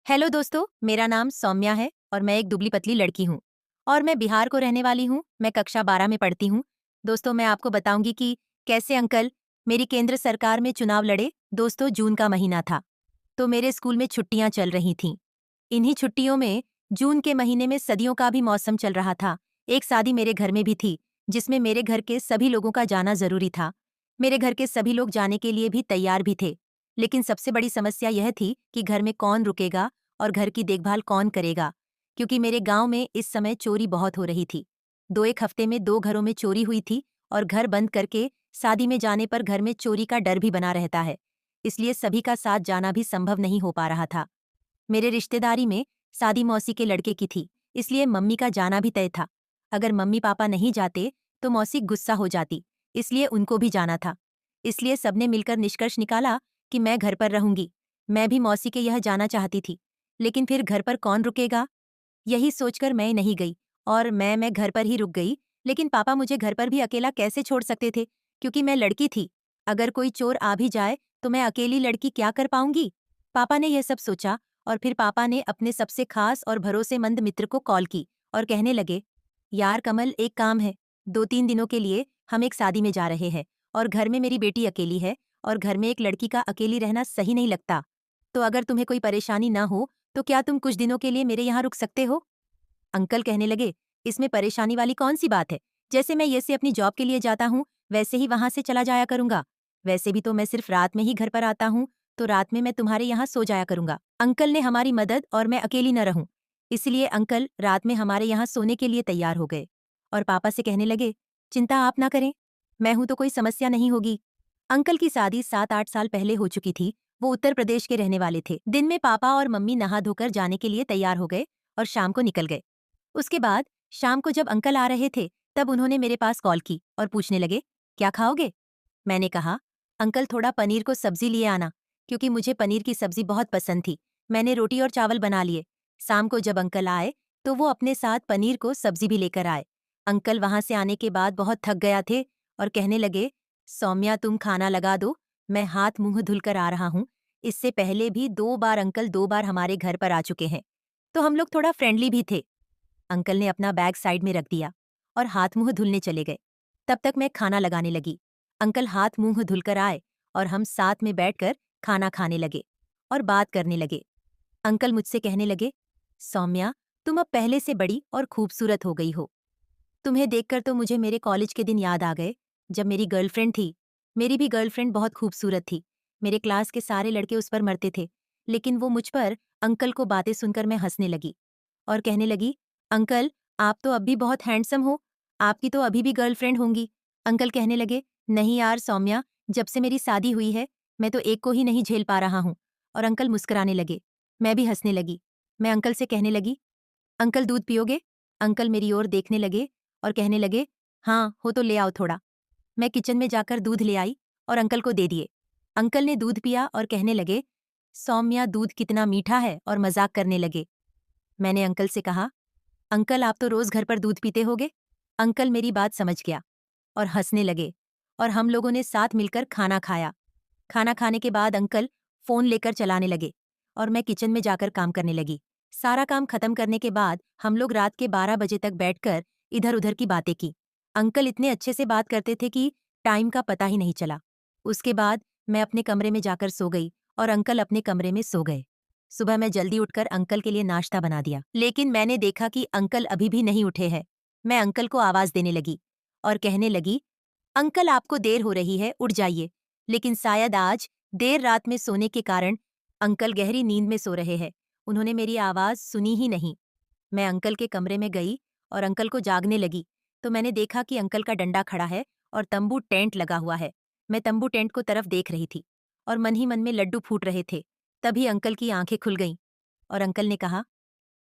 Hello दोस्तों, मेरा नाम सौम्या है और मैं एक दुबली पतली लड़की हूँ और मैं बिहार को रहने वाली हूँ। मैं कक्षा 12 में पढ़ती हूँ। दोस्तों, मैं आपको बताऊंगी कि कैसे अंकल मेरी केंद्र सरकार में चुनाव लड़े। दोस्तों, जून का महीना था तो मेरे स्कूल में छुट्टियां चल रही थीं। इन्हीं छुट्टियों में जून के महीने में सदियों का भी मौसम चल रहा था। एक शादी मेरे घर में भी थी जिसमें मेरे घर के सभी लोगों का जाना जरूरी था। मेरे घर के सभी लोग जाने के लिए भी तैयार भी थे, लेकिन सबसे बड़ी समस्या यह थी कि घर में कौन रुकेगा और घर की देखभाल कौन करेगा, क्योंकि मेरे गांव में इस समय चोरी बहुत हो रही थी। 1 हफ्ते में 2 घरों में चोरी हुई थी और घर बंद करके शादी में जाने पर घर में चोरी का डर भी बना रहता है। इसलिए सभी का साथ जाना भी संभव नहीं हो पा रहा था। मेरे रिश्तेदारी में शादी मौसी के लड़के की थी, इसलिए मम्मी का जाना भी तय था। अगर मम्मी पापा नहीं जाते तो मौसी गुस्सा हो जाती, इसलिए उनको भी जाना था। इसलिए सबने मिलकर निष्कर्ष निकाला कि मैं घर पर रहूंगी। मैं भी मौसी के यह जाना चाहती थी, लेकिन फिर घर पर कौन रुकेगा, यही सोचकर मैं नहीं गई और मैं घर पर ही रुक गई। लेकिन पापा मुझे घर पर भी अकेला कैसे छोड़ सकते थे, क्योंकि मैं लड़की थी। अगर कोई चोर आ भी जाए तो मैं अकेली लड़की क्या कर पाऊंगी। पापा ने यह सब सोचा और फिर पापा ने अपने सबसे खास और भरोसेमंद मित्र को कॉल की और कहने लगे, यार कमल, एक काम है। 2-3 दिनों के लिए हम एक शादी में जा रहे हैं और घर में मेरी बेटी अकेली है और घर में एक लड़की का अकेली रहना सही नहीं लगता। तो अगर तुम्हें कोई परेशानी ना हो तो क्या तुम कुछ दिनों के लिए मेरे यहाँ रुक सकते हो। अंकल कहने लगे, इसमें परेशानी वाली कौन सी बात है। जैसे मैं ये से अपनी जॉब के लिए जाता हूँ वैसे ही वहां से चला जाया करूंगा। वैसे भी तो मैं सिर्फ रात में ही घर पर आता हूँ, तो रात में मैं तुम्हारे यहाँ सो जाया करूंगा। अंकल ने हमारी मदद और मैं अकेली न रहूं, इसलिए अंकल रात में हमारे यहाँ सोने के लिए तैयार हो गए और पापा से कहने लगे, चिंता आप ना करें, मैं हूं तो कोई समस्या नहीं होगी। अंकल की शादी 7-8 साल पहले हो चुकी थी। वो उत्तर प्रदेश के रहने वाले थे। दिन में पापा और मम्मी नहा धोकर जाने के लिए तैयार हो गए और शाम को निकल गए। उसके बाद शाम को जब अंकल आ रहे थे तब उन्होंने मेरे पास कॉल की और पूछने लगे, क्या खाओगे। मैंने कहा, अंकल थोड़ा पनीर को सब्जी लिए आना, क्योंकि मुझे पनीर की सब्जी बहुत पसंद थी। मैंने रोटी और चावल बना लिए। शाम को जब अंकल आए तो वो अपने साथ पनीर को सब्जी भी लेकर आए। अंकल वहां से आने के बाद बहुत थक गया थे और कहने लगे, सौम्या तुम खाना लगा दो, मैं हाथ मुंह धुलकर आ रहा हूँ। इससे पहले भी 2 बार अंकल 2 बार हमारे घर पर आ चुके हैं, तो हम लोग थोड़ा फ्रेंडली भी थे। अंकल ने अपना बैग साइड में रख दिया और हाथ मुंह धुलने चले गए। तब तक मैं खाना लगाने लगी। अंकल हाथ मुंह धुलकर आए और हम साथ में बैठकर खाना खाने लगे और बात करने लगे। अंकल मुझसे कहने लगे, सौम्या तुम अब पहले से बड़ी और खूबसूरत हो गई हो। तुम्हें देखकर तो मुझे मेरे कॉलेज के दिन याद आ गए, जब मेरी गर्लफ्रेंड थी। मेरी भी गर्लफ्रेंड बहुत खूबसूरत थी। मेरे क्लास के सारे लड़के उस पर मरते थे, लेकिन वो मुझ पर अंकल को बातें सुनकर मैं हंसने लगी और कहने लगी, अंकल आप तो अब भी बहुत हैंडसम हो, आपकी तो अभी भी गर्लफ्रेंड होंगी। अंकल कहने लगे, नहीं यार सौम्या, जब से मेरी शादी हुई है मैं तो एक को ही नहीं झेल पा रहा हूँ। और अंकल मुस्कुराने लगे। मैं भी हंसने लगी। मैं अंकल से कहने लगी, अंकल दूध पियोगे। अंकल मेरी ओर देखने लगे और कहने लगे, हाँ हो तो ले आओ थोड़ा। मैं किचन में जाकर दूध ले आई और अंकल को दे दिए। अंकल ने दूध पिया और कहने लगे, सौम्या दूध कितना मीठा है, और मजाक करने लगे। मैंने अंकल से कहा, अंकल आप तो रोज घर पर दूध पीते होगे। अंकल मेरी बात समझ गया और हंसने लगे और हम लोगों ने साथ मिलकर खाना खाया। खाना खाने के बाद अंकल फोन लेकर चलाने लगे और मैं किचन में जाकर काम करने लगी। सारा काम खत्म करने के बाद हम लोग रात के 12 बजे तक बैठकर इधर उधर की बातें की। अंकल इतने अच्छे से बात करते थे कि टाइम का पता ही नहीं चला। उसके बाद मैं अपने कमरे में जाकर सो गई और अंकल अपने कमरे में सो गए। सुबह मैं जल्दी उठकर अंकल के लिए नाश्ता बना दिया, लेकिन मैंने देखा कि अंकल अभी भी नहीं उठे हैं। मैं अंकल को आवाज देने लगी और कहने लगी, अंकल आपको देर हो रही है, उठ जाइए। लेकिन शायद आज देर रात में सोने के कारण अंकल गहरी नींद में सो रहे हैं। उन्होंने मेरी आवाज सुनी ही नहीं। मैं अंकल के कमरे में गई और अंकल को जागने लगी तो मैंने देखा कि अंकल का डंडा खड़ा है और तंबू टेंट लगा हुआ है। मैं तंबू टेंट को तरफ देख रही थी और मन ही मन में लड्डू फूट रहे थे। तभी अंकल की आंखें खुल गईं और अंकल ने कहा,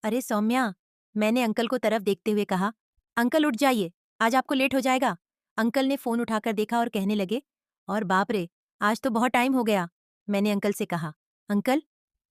अरे सौम्या। मैंने अंकल को तरफ देखते हुए कहा, अंकल उठ जाइए, आज आपको लेट हो जाएगा। अंकल ने फोन उठाकर देखा और कहने लगे, और बाप रे, आज तो बहुत टाइम हो गया। मैंने अंकल से कहा, अंकल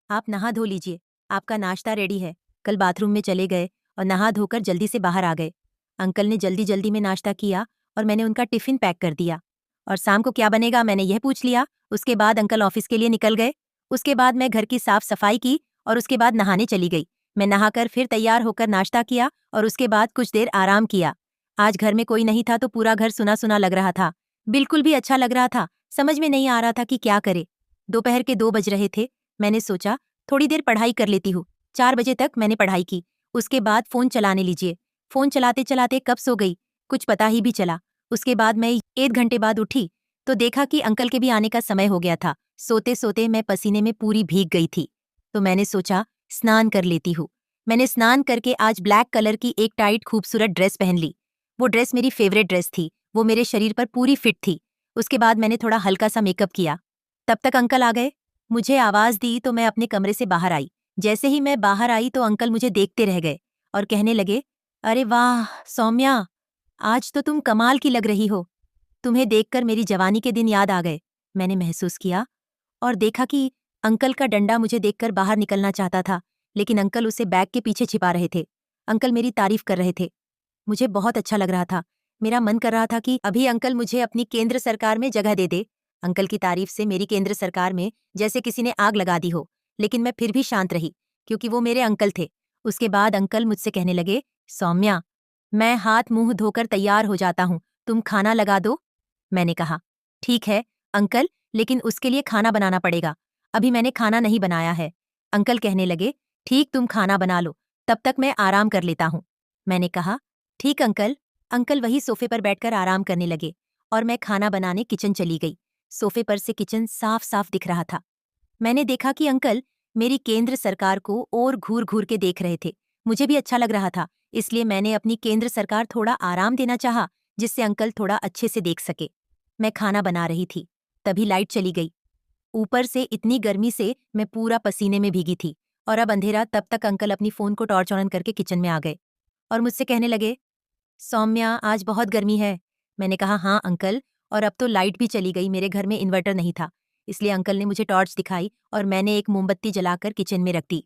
आप नहा धो लीजिए, आपका नाश्ता रेडी है। कल बाथरूम में चले गए और नहा धोकर जल्दी से बाहर आ गए। अंकल ने जल्दी जल्दी में नाश्ता किया और मैंने उनका टिफिन पैक कर दिया। और शाम को क्या बनेगा मैंने यह पूछ लिया। उसके बाद अंकल ऑफिस के लिए निकल गए। उसके बाद मैं घर की साफ सफाई की और उसके बाद नहाने चली गई। मैं नहाकर फिर तैयार होकर नाश्ता किया और उसके बाद कुछ देर आराम किया। आज घर में कोई नहीं था तो पूरा घर सुना सुना लग रहा था। बिल्कुल भी अच्छा लग रहा था। समझ में नहीं आ रहा था कि क्या करे। दोपहर के 2 बज रहे थे। मैंने सोचा थोड़ी देर पढ़ाई कर लेती हूँ। 4 बजे तक मैंने पढ़ाई की। उसके बाद फोन चलाने लीजिए। फोन चलाते चलाते कब सो गई कुछ पता ही भी चला। उसके बाद मैं 1 घंटे बाद उठी तो देखा कि अंकल के भी आने का समय हो गया था। सोते सोते मैं पसीने में पूरी भीग गई थी। तो मैंने सोचा स्नान कर लेती हूँ। मैंने स्नान करके आज ब्लैक कलर की एक टाइट खूबसूरत ड्रेस पहन ली। वो ड्रेस मेरी फेवरेट ड्रेस थी। वो मेरे शरीर पर पूरी फिट थी। उसके बाद मैंने थोड़ा हल्का सा मेकअप किया। तब तक अंकल आ गए। मुझे आवाज दी तो मैं अपने कमरे से बाहर आई। जैसे ही मैं बाहर आई तो अंकल मुझे देखते रह गए और कहने लगे, अरे वाह सौम्या, आज तो तुम कमाल की लग रही हो। तुम्हें देखकर मेरी जवानी के दिन याद आ गए। मैंने महसूस किया और देखा कि अंकल का डंडा मुझे देखकर बाहर निकलना चाहता था, लेकिन अंकल उसे बैग के पीछे छिपा रहे थे। अंकल मेरी तारीफ कर रहे थे। मुझे बहुत अच्छा लग रहा था। मेरा मन कर रहा था कि अभी अंकल मुझे अपनी केंद्र सरकार में जगह दे दे। अंकल की तारीफ से मेरी केंद्र सरकार में जैसे किसी ने आग लगा दी हो, लेकिन मैं फिर भी शांत रही क्योंकि वो मेरे अंकल थे। उसके बाद अंकल मुझसे कहने लगे, सौम्या, मैं हाथ मुंह धोकर तैयार हो जाता हूँ, तुम खाना लगा दो। मैंने कहा, ठीक है अंकल, लेकिन उसके लिए खाना बनाना पड़ेगा। अभी मैंने खाना नहीं बनाया है। अंकल कहने लगे, ठीक तुम खाना बना लो, तब तक मैं आराम कर लेता हूँ। मैंने कहा, ठीक अंकल। अंकल वही सोफे पर बैठकर आराम करने लगे और मैं खाना बनाने किचन चली गई। सोफे पर से किचन साफ साफ दिख रहा था। मैंने देखा कि अंकल मेरी केंद्र सरकार को और घूर घूर के देख रहे थे। मुझे भी अच्छा लग रहा था, इसलिए मैंने अपनी केंद्र सरकार थोड़ा आराम देना चाहा, जिससे अंकल थोड़ा अच्छे से देख सके। मैं खाना बना रही थी, तभी लाइट चली गई। ऊपर से इतनी गर्मी से मैं पूरा पसीने में भीगी थी और अब अंधेरा। तब तक अंकल अपनी फोन को टॉर्च ऑन करके किचन में आ गए और मुझसे कहने लगे, सौम्या, आज बहुत गर्मी है। मैंने कहा, हाँ अंकल, और अब तो लाइट भी चली गई। मेरे घर में इन्वर्टर नहीं था, इसलिए अंकल ने मुझे टॉर्च दिखाई और मैंने एक मोमबत्ती जलाकर किचन में रख दी।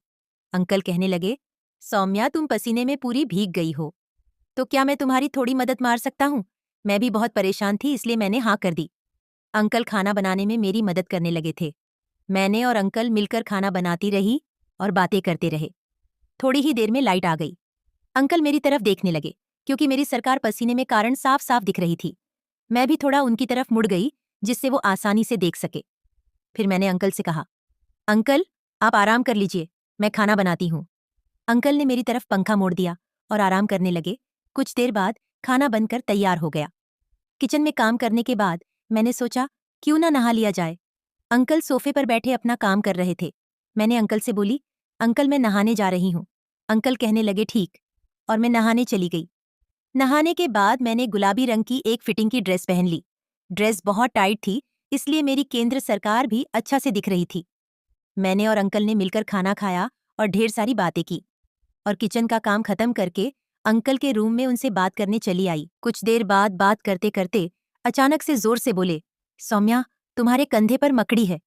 अंकल कहने लगे, सौम्या, तुम पसीने में पूरी भीग गई हो, तो क्या मैं तुम्हारी थोड़ी मदद मार सकता हूँ? मैं भी बहुत परेशान थी, इसलिए मैंने हाँ कर दी। अंकल खाना बनाने में मेरी मदद करने लगे थे। मैंने और अंकल मिलकर खाना बनाती रही और बातें करते रहे। थोड़ी ही देर में लाइट आ गई। अंकल मेरी तरफ देखने लगे क्योंकि मेरी सरकार पसीने में कारण साफ साफ दिख रही थी। मैं भी थोड़ा उनकी तरफ मुड़ गई जिससे वो आसानी से देख सके। फिर मैंने अंकल से कहा, अंकल, आप आराम कर लीजिए, मैं खाना बनाती हूँ। अंकल ने मेरी तरफ पंखा मोड़ दिया और आराम करने लगे। कुछ देर बाद खाना बनकर तैयार हो गया। किचन में काम करने के बाद मैंने सोचा क्यों ना नहा लिया जाए। अंकल सोफे पर बैठे अपना काम कर रहे थे। मैंने अंकल से बोली, अंकल मैं नहाने जा रही हूँ। अंकल कहने लगे, ठीक, और मैं नहाने चली गई। नहाने के बाद मैंने गुलाबी रंग की एक फिटिंग की ड्रेस पहन ली। ड्रेस बहुत टाइट थी, इसलिए मेरी केंद्र सरकार भी अच्छा से दिख रही थी। मैंने और अंकल ने मिलकर खाना खाया और ढेर सारी बातें की और किचन का काम खत्म करके अंकल के रूम में उनसे बात करने चली आई। कुछ देर बाद बात करते करते अचानक से जोर से बोले, सौम्या, तुम्हारे कंधे पर मकड़ी है।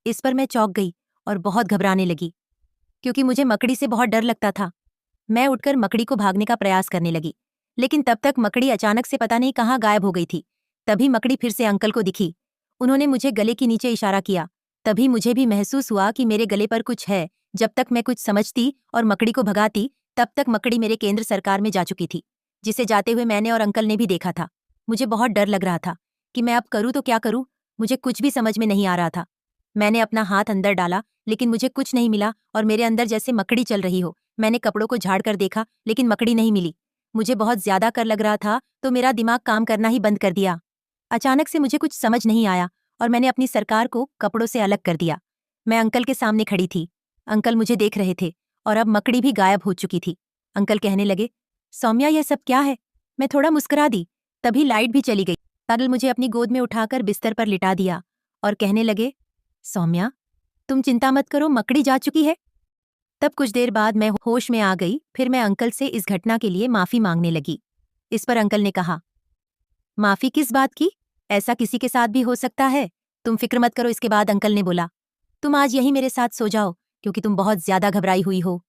इस पर मैं चौंक गई और बहुत घबराने लगी क्योंकि मुझे मकड़ी से बहुत डर लगता था। मैं उठकर मकड़ी को भागने का प्रयास करने लगी, लेकिन तब तक मकड़ी अचानक से पता नहीं कहाँ गायब हो गई थी। तभी मकड़ी फिर से अंकल को दिखी। उन्होंने मुझे गले के नीचे इशारा किया। तभी मुझे भी महसूस हुआ कि मेरे गले पर कुछ है। जब तक मैं कुछ समझती और मकड़ी को भगाती, तब तक मकड़ी मेरे केंद्र सरकार में जा चुकी थी, जिसे जाते हुए मैंने और अंकल ने भी देखा था। मुझे बहुत डर लग रहा था कि मैं अब करूँ तो क्या करूँ। मुझे कुछ भी समझ में नहीं आ रहा था। मैंने अपना हाथ अंदर डाला, लेकिन मुझे कुछ नहीं मिला और मेरे अंदर जैसे मकड़ी चल रही हो। मैंने कपड़ों को झाड़ कर देखा, लेकिन मकड़ी नहीं मिली। मुझे बहुत ज्यादा कर लग रहा था, तो मेरा दिमाग काम करना ही बंद कर दिया। अचानक से मुझे कुछ समझ नहीं आया और मैंने अपनी सरकार को कपड़ों से अलग कर दिया। मैं अंकल के सामने खड़ी थी। अंकल मुझे देख रहे थे और अब मकड़ी भी गायब हो चुकी थी। अंकल कहने लगे, सौम्या, यह सब क्या है? मैं थोड़ा मुस्कुरा दी। तभी लाइट भी चली गई। अंकल मुझे अपनी गोद में उठाकर बिस्तर पर लिटा दिया और कहने लगे, सौम्या, तुम चिंता मत करो, मकड़ी जा चुकी है। तब कुछ देर बाद मैं होश में आ गई। फिर मैं अंकल से इस घटना के लिए माफी मांगने लगी। इस पर अंकल ने कहा, माफी किस बात की? ऐसा किसी के साथ भी हो सकता है, तुम फिक्र मत करो। इसके बाद अंकल ने बोला, तुम आज यहीं मेरे साथ सो जाओ क्योंकि तुम बहुत ज्यादा घबराई हुई हो।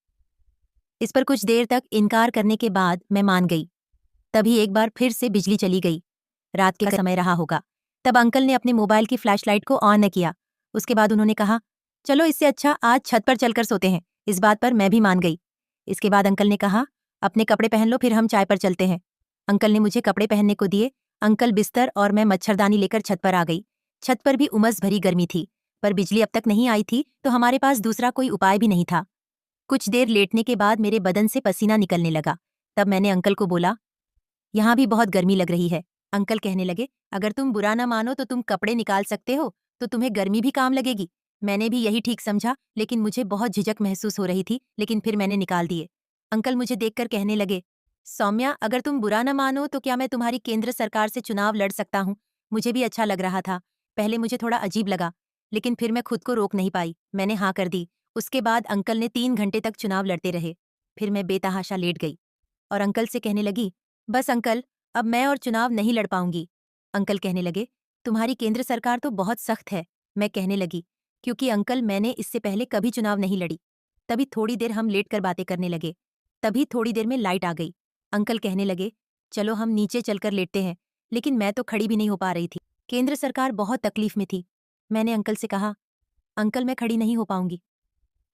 इस पर कुछ देर तक इनकार करने के बाद मैं मान गई। तभी एक बार फिर से बिजली चली गई। रात का समय रहा होगा। तब अंकल ने अपने मोबाइल की फ्लैशलाइट को ऑन न किया। उसके बाद उन्होंने कहा, चलो इससे अच्छा आज छत पर चलकर सोते हैं, इस बात पर मैं भी मान गई। इसके बाद अंकल ने कहा, अपने कपड़े पहन लो, फिर हम चाय पर चलते हैं। अंकल ने मुझे कपड़े पहनने को दिए। अंकल बिस्तर और मैं मच्छरदानी लेकर छत पर आ गई। छत पर भी उमस भरी गर्मी थी, पर बिजली अब तक नहीं आई थी, तो हमारे पास दूसरा कोई उपाय भी नहीं था। कुछ देर लेटने के बाद मेरे बदन से पसीना निकलने लगा। तब मैंने अंकल को बोला, यहाँ भी बहुत गर्मी लग रही है। अंकल कहने लगे, अगर तुम बुरा ना मानो तो तुम कपड़े निकाल सकते हो, तो तुम्हें गर्मी भी काम लगेगी। मैंने भी यही ठीक समझा, लेकिन मुझे बहुत झिझक महसूस हो रही थी, लेकिन फिर मैंने निकाल दिए। अंकल मुझे देखकर कहने लगे, सौम्या, अगर तुम बुरा ना मानो तो क्या मैं तुम्हारी केंद्र सरकार से चुनाव लड़ सकता हूँ? मुझे भी अच्छा लग रहा था। पहले मुझे थोड़ा अजीब लगा, लेकिन फिर मैं खुद को रोक नहीं पाई। मैंने हाँ कर दी। उसके बाद अंकल ने 3 घंटे तक चुनाव लड़ते रहे। फिर मैं बेतहाशा लेट गई और अंकल से कहने लगी, बस अंकल, अब मैं और चुनाव नहीं लड़ पाऊंगी। अंकल कहने लगे, तुम्हारी केंद्र सरकार तो बहुत सख्त है। मैं कहने लगी, क्योंकि अंकल मैंने इससे पहले कभी चुनाव नहीं लड़ी। तभी थोड़ी देर हम लेट कर बातें करने लगे। तभी थोड़ी देर में लाइट आ गई। अंकल कहने लगे, चलो हम नीचे चलकर लेटते हैं। लेकिन मैं तो खड़ी भी नहीं हो पा रही थी। केंद्र सरकार बहुत तकलीफ में थी। मैंने अंकल से कहा, अंकल मैं खड़ी नहीं हो पाऊंगी।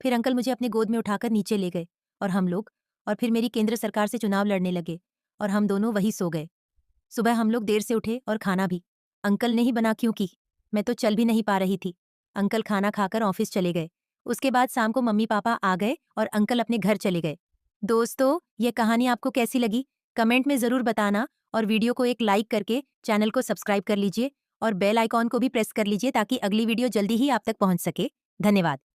फिर अंकल मुझे अपने गोद में उठाकर नीचे ले गए और हम लोग और फिर मेरी केंद्र सरकार से चुनाव लड़ने लगे और हम दोनों वहीं सो गए। सुबह हम लोग देर से उठे और खाना भी अंकल ने ही बना, क्योंकि मैं तो चल भी नहीं पा रही थी। अंकल खाना खाकर ऑफिस चले गए। उसके बाद शाम को मम्मी पापा आ गए और अंकल अपने घर चले गए। दोस्तों, ये कहानी आपको कैसी लगी? कमेंट में ज़रूर बताना और वीडियो को एक लाइक करके चैनल को सब्सक्राइब कर लीजिए और बेल आइकॉन को भी प्रेस कर लीजिए ताकि अगली वीडियो जल्दी ही आप तक पहुंच सके। धन्यवाद।